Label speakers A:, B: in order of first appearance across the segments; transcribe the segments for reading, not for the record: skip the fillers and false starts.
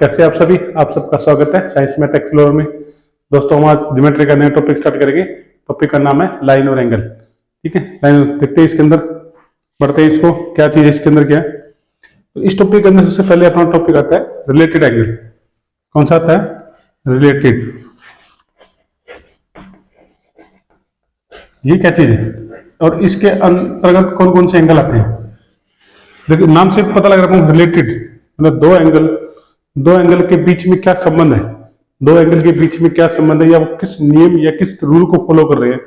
A: कैसे आप सभी, आप सबका स्वागत है साइंस मैथ एक्सप्लोरर में। दोस्तों हम आज ज्योमेट्री का नया टॉपिक स्टार्ट करेंगे। टॉपिक का नाम है लाइन और एंगल। ठीक है, लाइन देखते हैं इसके अंदर, बढ़ते हैं इसको, क्या चीज है इसके अंदर क्या है। तो इस टॉपिक के अंदर सबसे पहले अपना टॉपिक आता है रिलेटेड एंगल। कौन सा आता है? रिलेटेड। ये क्या चीज है और इसके अंतर्गत कौन कौन से एंगल आते हैं। देखिए नाम से पता लग रहा है रिलेटेड, मतलब दो एंगल के बीच में क्या संबंध है, दो एंगल के बीच में क्या संबंध है, या वो किस नियम या किस रूल को फॉलो कर रहे हैं।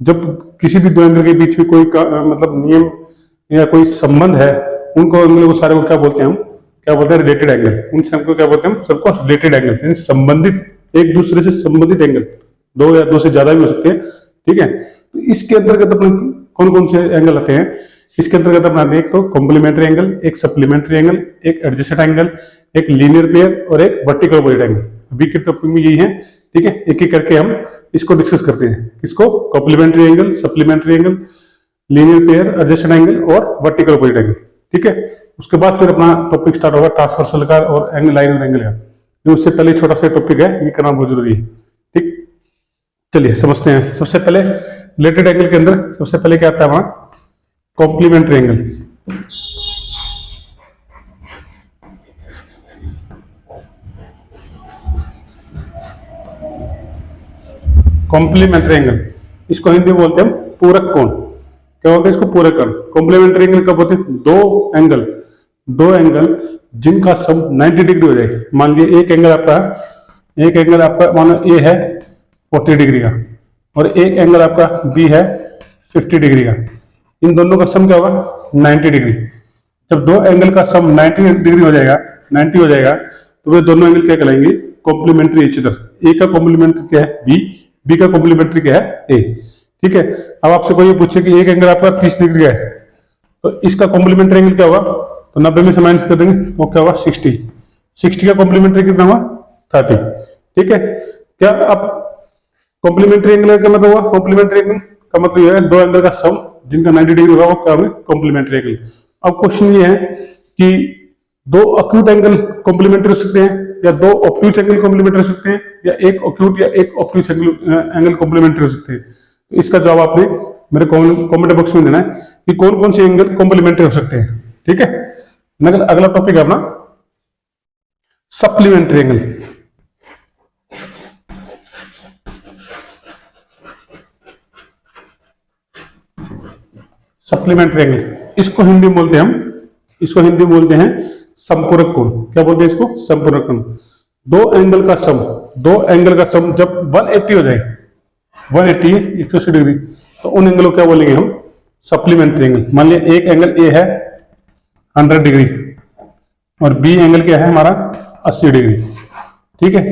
A: जब किसी भी दो एंगल के बीच में कोई मतलब नियम या कोई संबंध है, उनको एंगल को सारे को क्या बोलते हैं, हम क्या बोलते हैं? Related angle. उन सबको क्या बोलते हैं हम? सबको रिलेटेड एंगल, यानी संबंधित, एक दूसरे से संबंधित एंगल। दो या दो से ज्यादा भी हो सकते हैं। ठीक है, तो इसके अंतर्गत अपने कौन कौन से एंगल आते हैं? इसके अंतर्गत अपना एक तो कॉम्प्लीमेंट्री एंगल, एक सप्लीमेंट्री एंगल, एक एडजेसेंट एंगल, एक लीनियर पेयर और एक वर्टिकल ऑपोजिट एंगल। अभी के टॉपिक में यही है। ठीक है, एक एक करके हम इसको डिस्कस करते हैं। किसको? Complementary angle, supplementary angle, linear pair, adjacent angle और वर्टिकल ऑपोजिट एंगल। ठीक है, उसके बाद फिर अपना टॉपिक स्टार्ट होगा ट्रांसवर्सल का और एंगल, लाइन और एंगल का। उससे पहले छोटा सा टॉपिक है, ये करना बहुत जरूरी है। ठीक, चलिए समझते हैं। सबसे पहले रिलेटेड एंगल के अंदर सबसे पहले क्या आता है हमारा? Complementary angle. कॉम्प्लीमेंट्री एंगल, इसको हिंदी में बोलते हैं पूरक कोण। क्या बोलते हैं इसको? पूरक कोण। कॉम्प्लीमेंट्री एंगल कब होते हैं? दो एंगल जिनका सम 90 डिग्री हो जाए। मान लीजिए एक एंगल आपका मानो ए है 40 डिग्री का और एक एंगल आपका बी है 50 डिग्री का। इन दोनों का सम क्या होगा? 90 डिग्री। जब दो एंगल का सम 90 डिग्री हो जाएगा, 90 हो जाएगा, तो वे दोनों एंगल क्या कहलाएंगे? Complementary each other. ए का कॉम्प्लीमेंट्री क्या है? बी का कॉम्प्लीमेंट्री क्या है? ए। ठीक है, अब आपसे कोई पूछे कि एक एंगल आपका 30 डिग्री का है, तो इसका कॉम्प्लीमेंट्री एंगल क्या होगा? तो 90 में से माइनस कर देंगे, वो क्या होगा? 60 का कॉम्प्लीमेंट्री कितना हुआ? 30। ठीक है, क्या अब कॉम्प्लीमेंट्री एंगल का मतलब हुआ? कॉम्प्लीमेंट्री एंगल का मतलब यह है दो एंगल का सम जिनका 90 डिग्री होगा, वो क्या होगा? Complementary angle. अब क्वेश्चन ये है कि दो अक्यूट एंगल कॉम्प्लीमेंट्री हो सकते हैं या दो ऑब्ट्यूज एंगल कॉम्प्लीमेंट्री हो सकते हैं, या एक अक्यूट या एक ऑब्ट्यूज एंगल कॉम्प्लीमेंट्री हो सकते हैं। तो इसका जवाब आपने मेरे कमेंट बॉक्स में देना है कि कौन कौन से एंगल कॉम्प्लीमेंट्री हो सकते हैं। ठीक है, अगला टॉपिक है अपना सप्लीमेंट्री एंगल। सप्लीमेंट्री एंगल, इसको हिंदी में बोलते हैं संपूरक कोण। क्या बोलते हैं इसको? संपूरक कोण। दो एंगल का सम जब 180 हो जाए, 180 180 डिग्री, तो उन एंगल को क्या बोलेंगे हम? Supplementary angle. मान लिया एक एंगल ए है 100 डिग्री और बी एंगल क्या है हमारा? 80 डिग्री। ठीक है,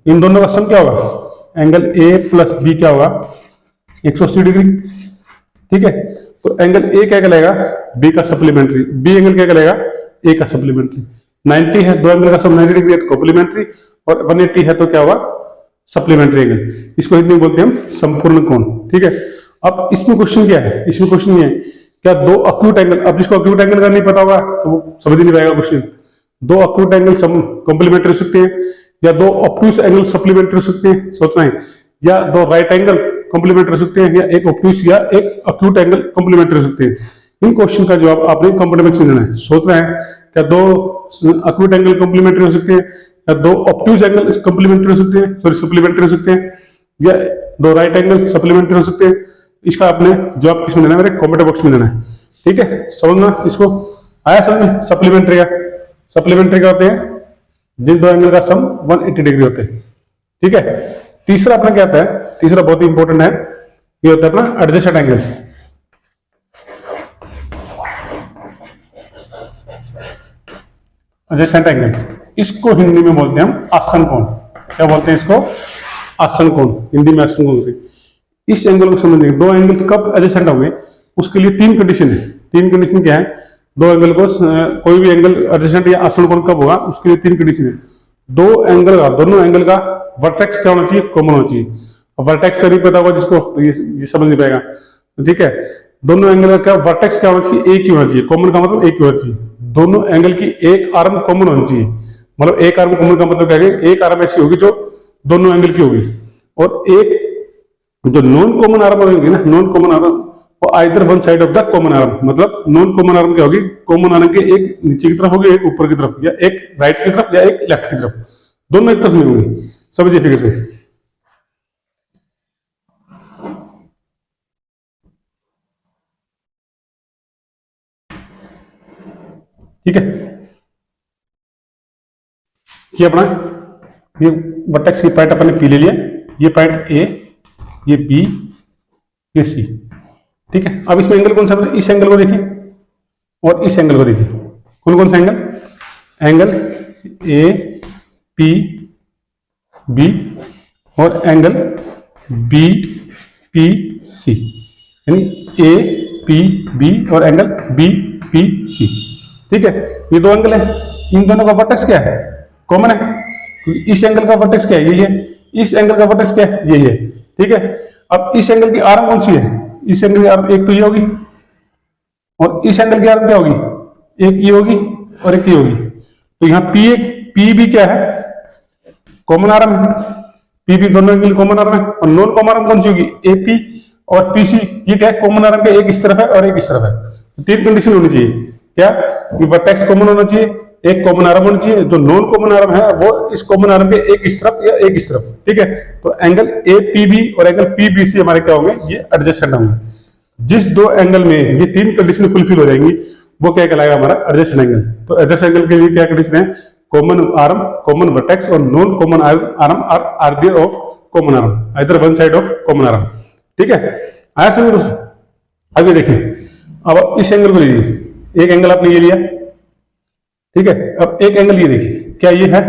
A: इन दोनों का सम क्या होगा? एंगल ए प्लस बी क्या होगा? 180 डिग्री। ठीक है, तो एंगल ए क्या कहलाएगा? बी का सप्लीमेंट्री। बी एंगल क्या कहलाएगा? ए का सप्लीमेंट्री। 90 है, दो एंगल का सम 90 डिग्री है तो कॉम्प्लीमेंट्री, और 180 है तो क्या होगा? Supplementary angle. इसको हिंदी में बोलते हैं हम संपूर्ण कोण। ठीक है, अब इसमें क्वेश्चन क्या है? इसमें क्वेश्चन ये है, क्या दो अक्यूट एंगल, अब जिसको अक्यूट एंगल का नहीं पता होगा तो वो समझ नहीं पाएगा क्वेश्चन। दो अक्यूट एंगल कॉम्प्लीमेंट्री हो सकते हैं, या दो ऑब्ट्यूज एंगल सप्लीमेंट्री हो सकते हैं, सोचना है, या दो राइट एंगल कॉम्प्लीमेंट्री हो सकते हैं, या एक ऑब्ट्यूज या एक अक्यूट एंगल कॉम्प्लीमेंट्री हो सकते हैं। इन क्वेश्चन का जवाब आपने कमेंट बॉक्स में देना है। सोचना है, क्या दो अक्यूट एंगल कॉम्प्लीमेंट्री हो सकते हैं, या दो ऑब्ट्यूज एंगल कॉम्प्लीमेंट्री हो सकते हैं, सॉरी सप्लीमेंट्री हो सकते हैं, या दो राइट एंगल सप्लीमेंट्री हो सकते हैं। इसका आपने जवाब किसमें देना है? मेरे कमेंट बॉक्स में देना है। ठीक है, समझना इसको, आया समझ में? सप्लीमेंट्री का होते हैं जिन दो एंगल का सम 180 डिग्री होते हैं। ठीक है, तीसरा अपना क्या आता है? तीसरा बहुत ही इंपॉर्टेंट है, ये होता है अपना एडजेसेंट एंगल। एडजेसेंट एंगल, इसको हिंदी में बोलते हैं हम आसन कोण। क्या बोलते हैं इसको? आसन कोण, हिंदी में आसन कोण बोलते हैं। इस एंगल को समझने, दो एंगल कब एडजेसेंट होंगे, उसके लिए तीन कंडीशन है। तीन कंडीशन क्या है? दो एंगल को, कोई भी एंगल एडजेसेंट या आसन कोण कब होगा, उसके लिए तीन कंडीशन है। दोनों एंगल का वर्टेक्स क्या होना चाहिए? कॉमन होना चाहिए। वर्टेक्स का नहीं पता होगा जिसको, ये समझ नहीं पाएगा। ठीक है, दोनों एंगल का वर्टेक्स क्या होना चाहिए? एक ही होना चाहिए। कॉमन का मतलब एक ही होना चाहिए। दोनों एंगल की एक आर्म कॉमन होनी चाहिए। मतलब एक आर्म कॉमन का मतलब क्या है, एक आर्म ऐसी होगी जो दोनों एंगल की होगी, और एक जो नॉन कॉमन आर्म होगी ना, नॉन कॉमन आर्म वो either one side of the common arm, मतलब नॉन कॉमन आर्म क्या होगी, कॉमन आर्म के एक नीचे की तरफ होगी, एक ऊपर की तरफ, या एक राइट की तरफ या एक लेफ्ट की तरफ, दोनों एक तरफ नहीं होगी। समझिए फिगर से। ठीक है, ये अपना ये वर्टेक्स की पॉइंट अपन ने पी ले लिया, ये पॉइंट ए, ये बी, ये सी। ठीक है, अब इसमें एंगल कौन सा, इस एंगल को देखिए और इस एंगल को देखिए, कौन कौन सा angle, angle A P B और एंगल बी पी सी, यानी ए पी बी और एंगल बी पी सी। ठीक है, ये दो एंगल है, इन दोनों का वर्टेक्स क्या है, कॉमन है। इस एंगल का वर्टेक्स क्या है, यही है, इस एंगल का वर्टेक्स क्या है, यही है। ठीक है, अब इस एंगल की आर्म कौन सी है, इस एंगल की आर्म एक तो ये होगी, और इस एंगल की आर्म क्या होगी, एक ये होगी और एक ये होगी। तो यहाँ पी भी क्या है, कॉमन आर्म है, पी भी दोनों एंगल कॉमन आर्म है। और नॉन कॉमन आर्म कौन सी होगी, एपी और पीसी, ये क्या है, कॉमन आर्म का एक इस तरफ है और एक इस तरफ है। तो तीन कंडीशन होनी चाहिए, क्या, वर्टेक्स कॉमन होना चाहिए, एक कॉमन आर्म होना चाहिए, जो नॉन कॉमन आर्म है वो इस कॉमन आर्म के एक इस तरफ या एक इस तरफ। ठीक है, तो एंगल ए पी बी और एंगल पी बी सी हमारे क्या होंगे, ये एडजेसेंट होंगे। जिस दो एंगल में ये तीन कंडीशन फुलफिल हो जाएंगी वो क्या कहलाएगा, हमारा एडजेसेंट एंगल। तो एडजेसेंट एंगल के लिए क्या कंडीशन है, कॉमन आर्म, कॉमन वर्टेक्स और non common arm are there of common arm, either one side of common arm. ठीक है, आया समझ दोस्तों। आगे देखिए, अब इस एंगल को लीजिए, एक एंगल आपने ये लिया, ठीक है, अब एक एंगल ये देखिए, क्या ये है,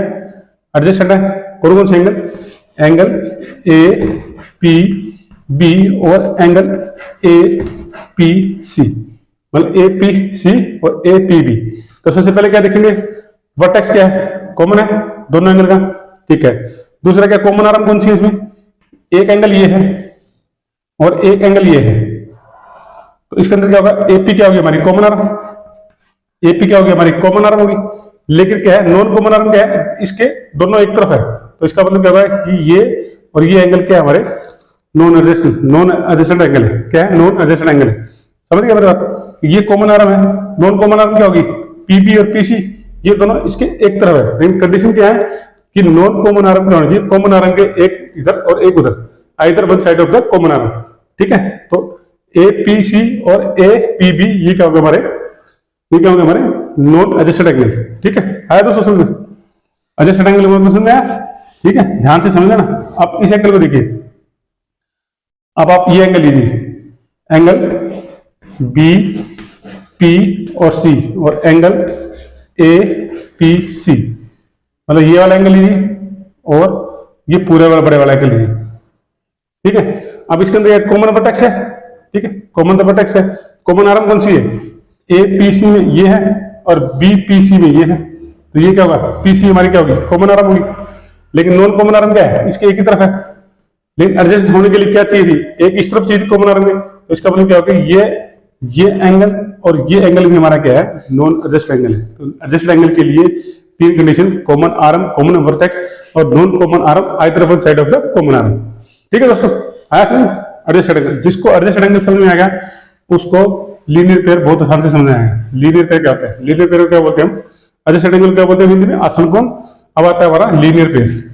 A: एडजेसेंट है। कौन कौन से angle, angle A P B और एंगल ए पी सी, मतलब ए पी सी और ए पी बी। तो सबसे पहले क्या देखेंगे, वर्टेक्स क्या है, कॉमन है दोनों एंगल का। ठीक है, दूसरा क्या, कॉमन आर्म कौन सी है इसमें, एक एंगल ये है और एक एंगल ये है। तो इसके अंदर क्या होगा, एपी क्या होगी हमारी कॉमन आर्म, एपी क्या होगी हमारी कॉमन आर्म होगी। लेकिन क्या है, नॉन कॉमन आर्म क्या है, इसके दोनों एक तरफ है। तो इसका मतलब क्या होगा कि ये और ये एंगल क्या है हमारे नॉन एडजेसेंट एंगल है। क्या है, नॉन एडजेसेंट एंगल है। समझ गए मेरे बात, ये कॉमन आर्म है, नॉन कॉमन आर्म क्या होगी, पीबी और पीसी, ये दोनों इसके एक तरफ है। लेकिन कंडीशन क्या है कि नॉन कॉमन आर्म क्या होना चाहिए, कॉमन आर्म के एक इधर और एक उधर, either one side of the common arm. ठीक है, तो ए पी सी और ए पी बी ये क्या होगा हमारे, ये क्या होंगे हमारे नॉन एडजेसेंट एंगल। ठीक है, आया दोस्तों समझ में, एडजेसेंट एंगल समझ में आया। ठीक है, ध्यान से समझ लेना। अब इस एंगल को देखिए, अब आप ये एंगल लीजिए, एंगल बी पी और सी और एंगल ए पी सी, मतलब ये वाला एंगल लीजिए और ये पूरे वाला बड़े वाला एंगल लीजिए। ठीक है, अब इसके अंदर कॉमन वर्टेक्स है। ठीक है, कॉमन वर्टेक्स है, कॉमन आर्म कौन सी है, ए पी सी में ये है और बी पी सी में ये है। तो ये क्या होगा, पी सी हमारी क्या होगी, कॉमन आर्म होगी। लेकिन नॉन कॉमन आर्म क्या है, इसके एक ही तरफ है। लेकिन एडजस्ट होने के लिए क्या चाहिए थी, एक इस तरफ चाहिए थी कॉमन आर्म में। तो इसका मतलब क्या होगा, ये एंगल और ये एंगल भी हमारा क्या है, नॉन एडजस्ट एंगल है। तो एडजस्ट एंगल के लिए तीन condition, common arm, common vertex और non common arm either one side of the common arm. ठीक है दोस्तों, आया समझ, एडजस्ट एंगल, जिसको एडजस्ट एंगल समझ में आ गया उसको लीनियर पेयर बहुत आसान से समझ में आएगा। लीनियर पेयर क्या होता है, लीनियर पेयर क्या बोलते हैं हम, एडजस्ट एंगल क्या बोलते हैं हिंदी में, आसन कोण। अब आता है हमारा लीनियर पेयर,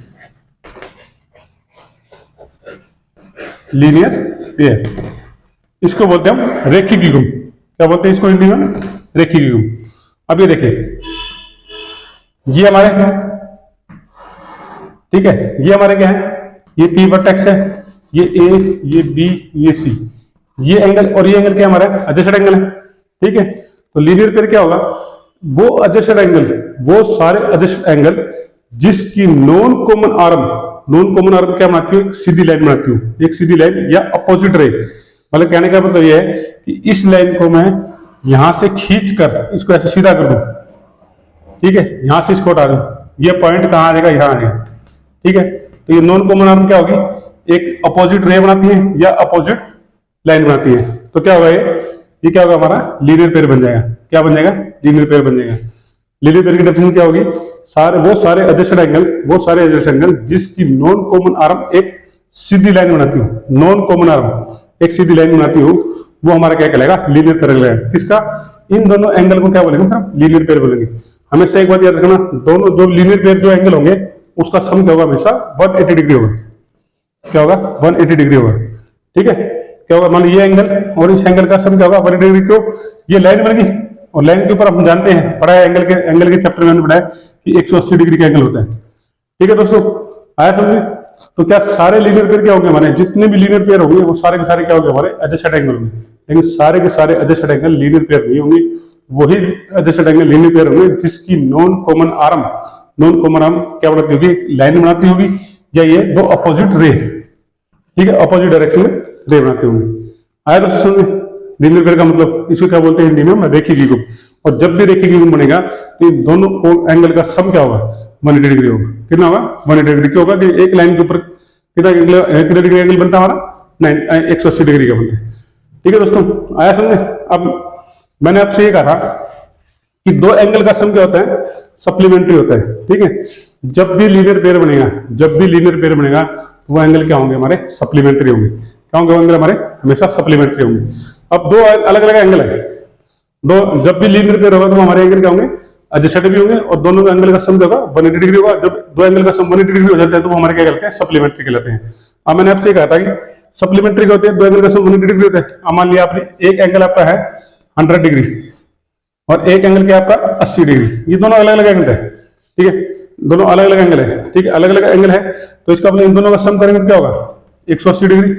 A: लीनियर पेयर, इसको बोलते हैं हम रेखिक युग्म। क्या बोलते हैं इसको हिंदी में, रेखिक युग्म। अब ये देखिए, ये हमारे, ठीक है, ये हमारे क्या है, ये पी वर्टेक्स है, ये ए, ये बी, ये सी, ये एंगल और ये एंगल क्या हमारा एडजेसेंट एंगल है। ठीक है, तो लीनियर पेयर क्या होगा, वो एडजेसेंट एंगल, वो सारे एडजेसेंट एंगल जिसकी non common arm, non common arm क्या बनाती है, सीधी लाइन बनाती हूँ, एक सीधी लाइन या अपोजिट रे। मतलब कहने का मतलब ये है कि इस लाइन को मैं यहां से खींच कर इसको ऐसे सीधा कर दूं। ठीक है, यहां से इसको हटा दूं, ये पॉइंट कहां आ जाएगा, यहां आ जाएगा। ठीक है, तो ये नॉन कॉमन आर्म क्या होगी, एक अपोजिट रे बनाती है या अपोजिट लाइन बनाती है। तो क्या होगा, ये क्या होगा हमारा लीनियर पेयर बन जाएगा। क्या बन जाएगा, लीनियर पेयर बन जाएगा। लीनियर पेयर की डेफिनेशन क्या होगी, सारे एडजस्टेड एंगल जिसकी नॉन कॉमन आर्म एक सीधी लाइन बनाती हो, नॉन कॉमन आर्म एक सीधी लाइन बनाती हो, वो हमारा क्या कहलाएगा, लीनियर पैरेलल। किसका, इन दोनों एंगल को क्या बोलेंगे हम, लीनियर पेयर बोलेंगे। हमेशा एक बात याद रखना, दोनों दो लीनियर पेयर जो एंगल होंगे उसका सम क्या होगा, हमेशा 180 डिग्री होगा। क्या होगा, 180 डिग्री होगा। ठीक है, क्या होगा, मान लो ये एंगल और इस एंगल का सम क्या होगा, 180 डिग्री। क्यों, ये लाइन बन गई और लाइन के ऊपर हम जानते हैं, पढ़ा है एंगल के चैप्टर में हमने पढ़ा है कि 180 डिग्री का एंगल होता है। ठीक है दोस्तों, आया समझ। तो क्या सारे लीनियर पेयर क्या होंगे हमारे, जितने भी लीनियर पेयर होंगे वो सारे के सारे क्या होंगे, हमारे एडजस्टेड एंगल होंगे। लेकिन सारे के सारे एडजस्टेड एंगल लीनियर पेयर नहीं होंगे, वही एडजस्टेड एंगल लीनियर पेयर होंगे जिसकी नॉन कॉमन आर्म क्या बनाती होगी, लाइन बनाती होगी, या ये दो अपोजिट रे, ठीक है, अपोजिट डायरेक्शन में रे बनाते होंगे। आया दोस्तों समझ में। लीनियर पेयर का मतलब इसको क्या बोलते हैं हिंदी में, रेखीय द्विगुण। और जब भी रेखीय द्विगुण बनेगा तो इन दोनों एंगल का सम क्या होगा, 180 डिग्री होगा। कितना होगा, 180 डिग्री। क्यों होगा कि एक लाइन के ऊपर कितना डिग्री एंगल बनता है हमारा, 180 डिग्री का बनता है। ठीक है दोस्तों, आया समझ। अब मैंने आपसे ये कहा था कि दो एंगल का सम क्या होता है, सप्लीमेंट्री होता है। ठीक है, जब भी लीनियर पेयर बनेगा वो एंगल क्या होंगे, हमारे सप्लीमेंट्री होंगे। क्या होंगे एंगल हमारे, हमेशा सप्लीमेंट्री होंगे। अब दो अलग अलग एंगल है, दो जब भी लीनियर पेयर होगा तो हमारे एंगल क्या होंगे, एडजस्टेड भी होंगे, और दोनों एंगल का सम होगा 180 डिग्री होगा। जब दो एंगल का सम 180 डिग्री हो जाता है तो वो हमारे क्या कहलाते हैं, सप्लीमेंट्री कहलाते हैं। अब मैंने आपसे कहा था कि सप्लीमेंट्री क्या होते हैं, दो एंगल का सम 180 डिग्री होता है। अब मान लिया आपने एक एंगल आपका है 100 डिग्री और एक एंगल क्या आपका 80 डिग्री, ये दोनों अलग अलग एंगल है। ठीक है, दोनों अलग अलग एंगल है। ठीक है, अलग अलग एंगल है तो इसका अपने इन दोनों का सम करेंगे तो क्या होगा, 180 डिग्री।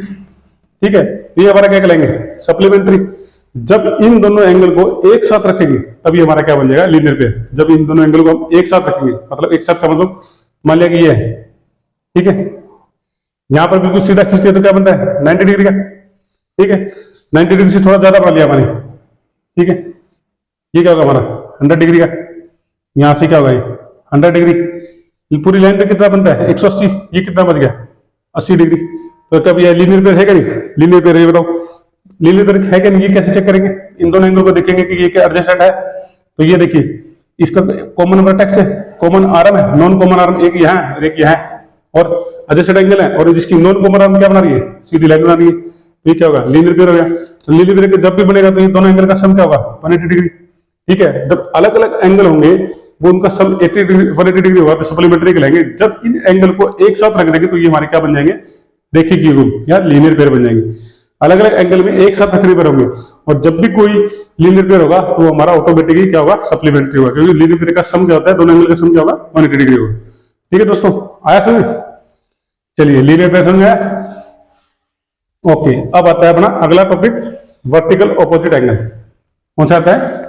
A: ठीक है, ये हमारा क्या कहलाएंगे, सप्लीमेंट्री। जब इन दोनों एंगल को एक साथ रखेंगे तभी हमारा क्या बन जाएगा, लीनियर पेयर। जब इन दोनों एंगल को हम एक साथ रखेंगे, मतलब एक साथ का मतलब मान लिया कि ये है, ठीक है, यहां पर बिल्कुल सीधा खींचते तो क्या बनता है, 90 डिग्री का। ठीक है, 90 डिग्री से थोड़ा ज्यादा बना लिया मैंने। ठीक है, ये क्या होगा हमारा 100 डिग्री का। यहां से क्या होगा, ये 100 डिग्री। पूरी लाइन पे कितना बनता है, 180। ये कितना बच गया, 80 डिग्री। तो कब ये लीनियर पेयर है क्या नहीं, लीनियर पेयर है, ये बताओ लीनियर पेयर है क्या नहीं। ये कैसे चेक करेंगे, इन दोनों एंगल को देखेंगे कि ये क्या एडजस्टेड है। तो ये देखिए, इसका कॉमन वर्टेक्स है, कॉमन आर्म है, नॉन कॉमन आर्म एक यहाँ है, एक यहाँ है, और एडजस्टेड एंगल है, और जिसकी नॉन कॉमन आर्म क्या बना रही है, सीधी लाइन बना रही है। तो ये क्या होगा, लीनियर पेयर हो गया। तो लीनियर पेयर जब भी बनेगा तो ये दोनों एंगल का सम क्या होगा, 180 डिग्री। ठीक है, जब अलग अलग एंगल होंगे वो उनका सम 80 डिग्री 180 डिग्री होगा तो सप्लीमेंट्री कहलाएंगे। जब इन एंगल को एक साथ रख देंगे तो ये हमारे क्या बन जाएंगे, रेखीय द्विगुण या लीनियर पेयर बन जाएंगे। अलग अलग एंगल में एक साथ रखने पर होंगे, और जब भी कोई लीनियर पेयर होगा तो हमारा ऑटोमेटिकली क्या होगा, सप्लीमेंट्री होगा, क्योंकि लीनियर पेयर का सम क्या होता है, दोनों एंगल का सम क्या होगा, 180 डिग्री होगा। ठीक है दोस्तों, आया समझ। चलिए, लीनियर पेयर समझ आया। ओके, अब आता है अपना अगला टॉपिक, वर्टिकल ऑपोजिट एंगल। कौन सा आता है,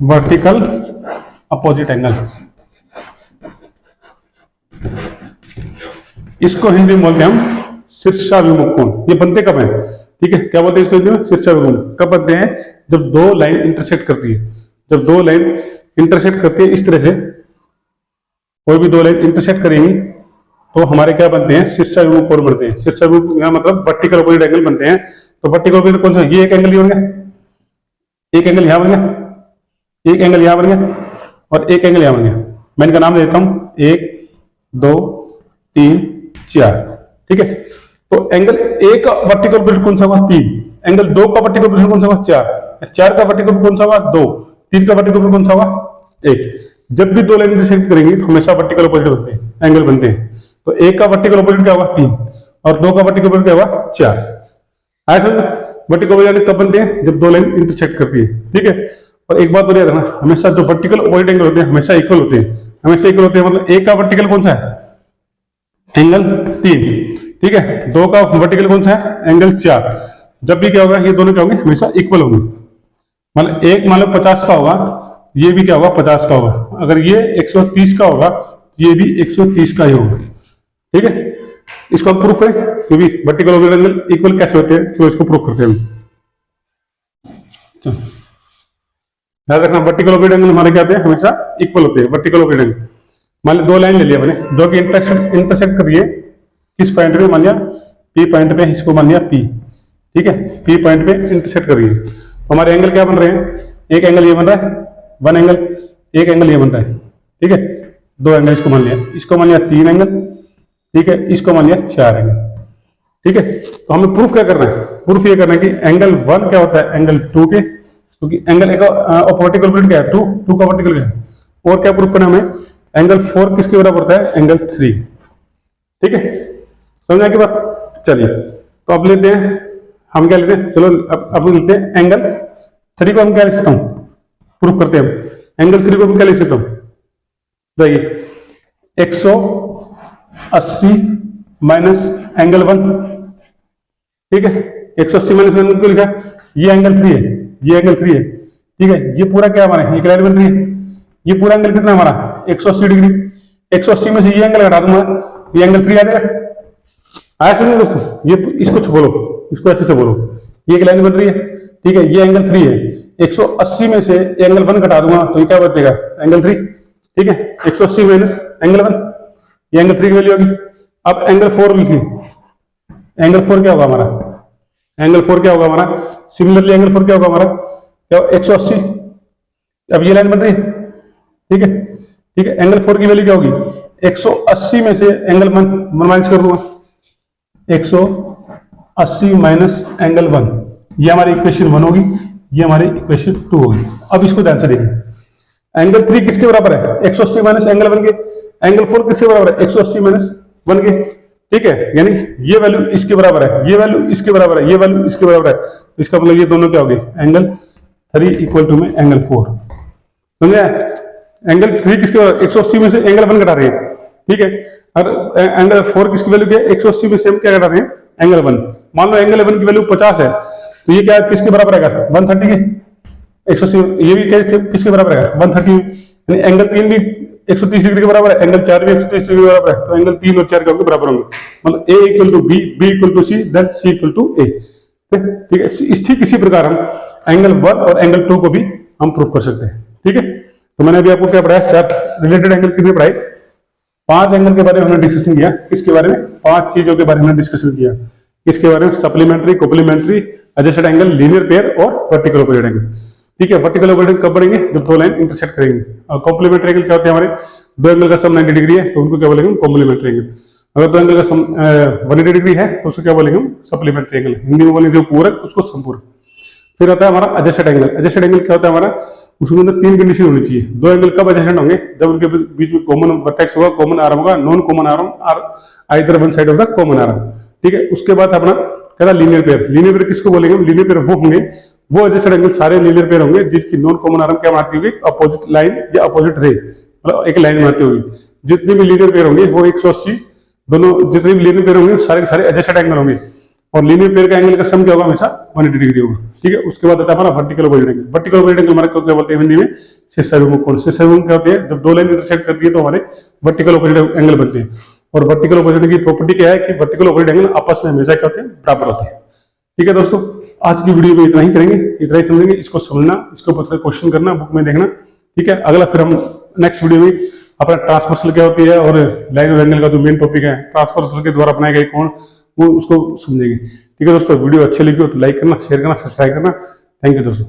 A: वर्टिकल अपोजिट एंगल। इसको हिंदी में बोलते हैं हम शीर्षाभिमुख कोण। ये बनते कब हैं, ठीक है, क्या बोलते हैं इसको हिंदी में, शीर्षाभिमुख। कब बनते हैं, जब दो लाइन इंटरसेक्ट करती है। जब दो लाइन इंटरसेक्ट करती है, इस तरह से कोई भी दो लाइन इंटरसेक्ट करेंगी तो हमारे क्या बनते हैं, शीर्षाभिमुख कोण बनते हैं। शीर्षाभिमुख यहाँ मतलब वर्टिकल अपोजिट एंगल बनते हैं। तो वर्टिकल अपोजिट कौन सा, ये एक एंगल बन गया, एक एंगल यहां बन गया, एक एंगल यहां बन गया, और एक एंगल यहां बन गया। मैं इनका नाम देता हूं 1 2 3 4। ठीक है, तो एंगल ए का वर्टिकल ऑपोजिट कौन सा हुआ, 3। एंगल 2 का वर्टिकल ऑपोजिट कौन सा हुआ, 4। 4 का वर्टिकल कौन सा हुआ, 2। 3 का वर्टिकल ऑपोजिट कौन सा हुआ, 1। जब भी दो लाइन इंटरसेक्ट करेंगी तो हमेशा वर्टिकल ऑपोजिट बनते हैं, एंगल बनते हैं। तो 1 का वर्टिकल ऑपोजिट क्या हुआ, 3, और 2 का वर्टिकल ऑपोजिट क्या हुआ, 4। आया समझ। वर्टिकल ऑपोजिट कब बनते हैं, जब दो लाइन इंटरसेक्ट करती है। ठीक है, और एक बात और याद रखना, हमेशा जो वर्टिकल ऑपोजिट एंगल होते हैं हमेशा इक्वल होते हैं, हमेशा इक्वल होते हैं। मतलब 1 का वर्टिकल कौन सा है, एंगल 3। ठीक है, 2 का वर्टिकल कौन सा है, एंगल 4। जब भी क्या होगा, ये दोनों क्या होंगे, हमेशा इक्वल होंगे। मतलब एक मान लो 50 का होगा, ये भी क्या होगा, 50 का होगा। अगर ये 130 का होगा, ये भी 130 का ही होगा। ठीक है, इसको हम प्रूफ करें, क्योंकि वर्टिकल ऑपोजिट एंगल इक्वल कैसे होते हैं, तो इसको प्रूफ करते हैं। याद रखना, वर्टिकल ऑपोजिट एंगल हमारे क्या होते हैं, हमेशा इक्वल होते हैं। वर्टिकल ऑपोजिट एंगल मान लिया दो लाइन ले लिया मैंने, दो की इंटरसेक्ट करिए किस पॉइंट पे, मान लिया पी पॉइंट पे, इसको मान लिया पी। ठीक है, पी पॉइंट पे इंटरसेक्ट करिए, हमारे एंगल क्या बन रहे हैं, एक एंगल ये बन रहा है 1 एंगल, एक एंगल ये बन रहा है, ठीक है, दो एंगल इसको मान लिया, इसको मान लिया 3 एंगल, ठीक है, इसको मान लिया 4 एंगल, ठीक है। तो हमें प्रूफ क्या करना है, प्रूफ ये करना है कि एंगल 1 क्या होता है एंगल 2 के, क्योंकि एंगल एक वर्टिकल प्लेन क्या है 2 का वर्टिकल क्या है, और क्या प्रूफ करना है हमें, एंगल 4 किसके बराबर होता है एंगल 3, ठीक है, समझने की बात। चलिए तो अब लेते हैं, हम क्या लेते हैं, चलो अब लेते हैं एंगल 3 को हम क्या लिख सकता हूं, प्रूफ करते हैं हम। एंगल 3 को हम क्या लिख सकता हूं, देखिए 180 माइनस एंगल 1, ठीक है, 180 माइनस एंगल क्यों लिखा, ये एंगल 3 है, ये एंगल 3 है, ठीक है, ये पूरा क्या हमारा एक लाइन बन रही है, ये पूरा एंगल कितना हमारा 180 डिग्री, 180 में से ये एंगल घटा दूंगा, ये एंगल 3 आ जाएगा, आया समझ दोस्तों, ये इसको बोलो, इसको अच्छे से बोलो, ये एक लाइन बन रही है, ठीक है, ये एंगल 3 है, 180 में से एंगल 1 घटा दूंगा तो ये क्या बचेगा एंगल 3, ठीक है, 180 माइनस एंगल 1, ये एंगल 3 की वैल्यू होगी। अब एंगल 4 लिखिए, एंगल 4 क्या होगा हमारा, एंगल 4 क्या होगा हमारा, सिमिलरली एंगल 4 क्या होगा हमारा, क्या 180, अब ये लाइन बन रही है, ठीक है, ठीक है, एंगल 4 की वैल्यू क्या होगी, 180 में से एंगल 1 माइनस कर दूंगा, 180 माइनस एंगल 1, ये हमारी इक्वेशन 1 होगी, ये हमारी इक्वेशन 2 होगी। अब इसको ध्यान से देखिए, एंगल 3 किसके बराबर है 180 माइनस एंगल 1 के, एंगल 4 किसके बराबर है 180 माइनस 1 के, ठीक है, यानी ये वैल्यू इसके बराबर है, ये वैल्यू इसके बराबर है, ये वैल्यू इसके बराबर है, तो इसका मतलब ये दोनों क्या हो गए एंगल 3 इक्वल टू में एंगल 4, समझे, एंगल 3 किसके बराबर 180 में से एंगल 1 घटा रहे हैं, ठीक है, और एंगल 4 किसकी वैल्यू क्या है 180 में से हम क्या घटा रहे हैं एंगल 1, मान लो एंगल 1 की वैल्यू 50 है, तो ये क्या किसके बराबर है 130 के, 180, ये भी किसके बराबर है 130, यानी एंगल 3 भी 130 डिग्री के बराबर है, एंगल 4 भी 130 डिग्री के बराबर है, तो एंगल 3 और 4 के बराबर होंगे, मतलब A equal to B, B equal to C, then C equal to A, ठीक है। ठीक इसी प्रकार हम एंगल 1 और एंगल 2 को भी हम प्रूव कर सकते हैं, ठीक है। तो मैंने अभी आपको क्या पढ़ाया, 4 रिलेटेड एंगल कितने पढ़ाए, 5 एंगल के बारे में हमने डिस्कशन किया, किसके बारे में 5 चीजों के बारे में डिस्कशन किया, किसके बारे में, supplementary, complementary, adjusted angle, linear pair और वर्टिकल ऑपोजिट एंगल, ठीक है। वर्टिकल ऑपोजिट कब पढ़ेंगे, जब दो लाइन इंटरसेक्ट करेंगे। और कॉम्प्लीमेंट्री एंगल क्या होते हैं, हमारे दो एंगल का सम 90 डिग्री है तो उनको क्या बोलेंगे कॉम्प्लीमेंट्री एंगल, अगर दो एंगल का सम 180 डिग्री है तो उसको क्या बोलेंगे हम सप्लीमेंट्री एंगल, हिंदी में बोलेंगे जो पूरक उसको संपूरक। फिर आता है हमारा एडजस्टेड एंगल, एडजस्टेड एंगल क्या होता है हमारा, उसके अंदर 3 कंडीशन होनी चाहिए, दो एंगल कब एडजस्टेड होंगे, जब उनके बीच में कॉमन वर्टेक्स होगा, कॉमन आर्म होगा, नॉन कॉमन आर्म और either one side of the common arm, ठीक है। उसके बाद अपना कहता लीनियर पेयर, लीनियर पेयर किसको बोलेंगे, लीनियर पेयर वो होंगे, वो एडजस्टेड एंगल सारे लीनियर पेयर होंगे जिसकी नॉन कॉमन आर्म क्या बनाती होगी, अपोजिट लाइन या अपोजिट रे, मतलब एक लाइन बनाती होगी। जितने भी लीनियर पेयर होंगे वो 180, दोनों जितने भी लीनियर पेयर होंगे सारे सारे एडजस्टेड एंगल होंगे, और लीनियर पेयर का एंगल का सम क्या होगा हमेशा 180 डिग्री होगा, ठीक है। उसके बाद आता है हमारा vertical opposite angle, vertical opposite angle हमारे क्या बोलते हैं हिंदी में शीर्षाभिमुख कोण, शीर्षाभिमुख क्या होते हैं, जब दो लाइन इंटरसेक्ट करती है तो हमारे वर्टिकल ऑपोजिट एंगल बनते हैं। और वर्टिकल ऑपोजिट की प्रॉपर्टी क्या है कि वर्टिकल ऑपोजिट एंगल आपस में हमेशा क्या होते हैं, बराबर होते हैं, ठीक है। दोस्तों आज की वीडियो में इतना ही करेंगे, इतना ही समझेंगे, इसको समझना, इसको पता क्वेश्चन करना, बुक में देखना, ठीक है। अगला फिर हम नेक्स्ट वीडियो में अपना ट्रांसवर्सल क्या होती है और लाइन और एंगल का जो मेन टॉपिक है ट्रांसवर्सल के द्वारा अपनाए गए कोण, वो उसको समझेंगे, ठीक है। दोस्तों वीडियो अच्छी लगी हो तो लाइक करना, शेयर करना, सब्सक्राइब करना, थैंक यू दोस्तों।